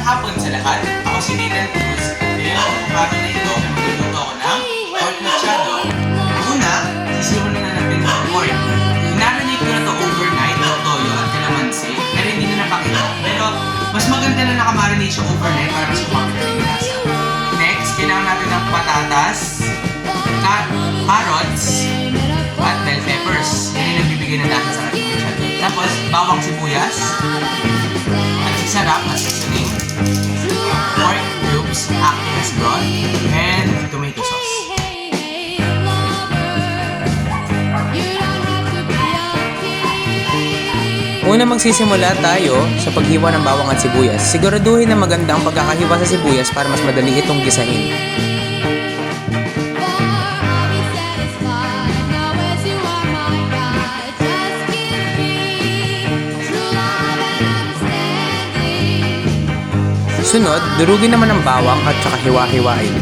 hapon sa lahat. Ako si Nathan Cruz. Ngayon, ang araw na ito, magluluto ako ng pork machado. Una, sisimulan na natin ng pork. Inarinate ko na ito overnight ng toyo at kalamansi. Pero hindi na napakita. Pero mas maganda na nakamarinate siya overnight para mas kumapit yung lasa. Next, kailangan natin ng patatas, carrots, at bell peppers. Yan yung nagbibigay ng lasa sa ating machado. Tapos, bawang sibuyas, at sisarap at seasoning, pork cubes acting as broth, and tomato sauce. Una magsisimula tayo sa paghiwa ng bawang at sibuyas. Siguraduhin na maganda ang pagkakahiwa sa sibuyas para mas madali itong gisahin. Sunod, durugin naman ang bawang at saka hiwa-hiwain.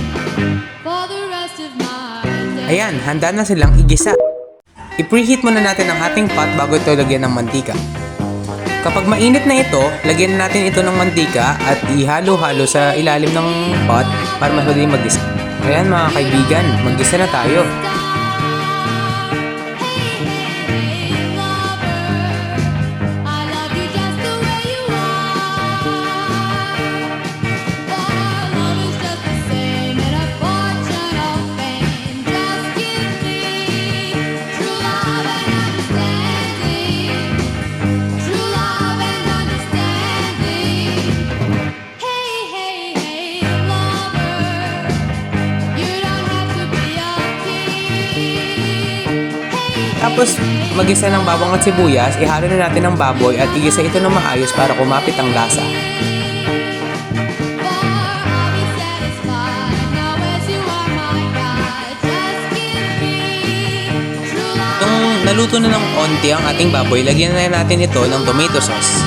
Ayan, handa na silang igisa. I-preheat muna natin ang ating pot bago ito lagyan ng mantika. Kapag mainit na ito, lagyan natin ito ng mantika at ihalo-halo sa ilalim ng pot para mas madali mag-gisa. Ayan mga kaibigan, mag-gisa na tayo. Tapos, mag-isa ng bawang at sibuyas, ihalo na natin ang baboy at igisa ito ng maayos para kumapit ang lasa. Nung naluto na ng onti ang ating baboy, lagyan na natin ito ng tomato sauce.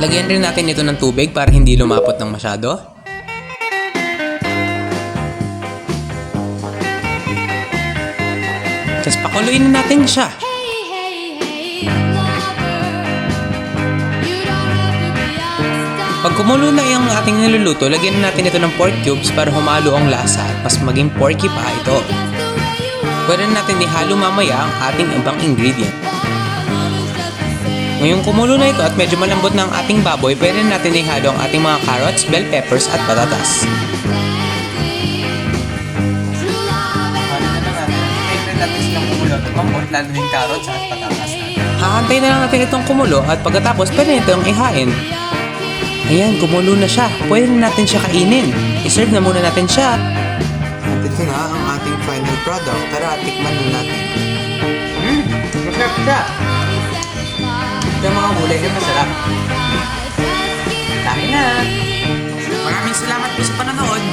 Lagyan rin natin ito ng tubig para hindi lumapot ng masyado. Tapos pakuluin na natin siya. Pag kumulo na yung ating niluluto, lagyan na natin ito ng pork cubes para humalo ang lasa at mas maging porky pa ito. Pwede natin ihalo mamaya ang ating ibang ingredient. Ngayong kumulo na ito at medyo malambot na ang ating baboy, pwede natin ihalo ang ating mga carrots, bell peppers at patatas. Mamot, lalo yung carrots at patatas natin. Hahantay na lang natin itong kumulo at pagkatapos pwede itong ihain. Ayan, kumulo na siya. Pwede na natin siya kainin. I-serve na muna natin siya. At ito na ang ating final product. Tara, tikman na natin. Masarap siya. Ito yung mga gulay na masarap. Dami na. Maraming salamat po sa panonood.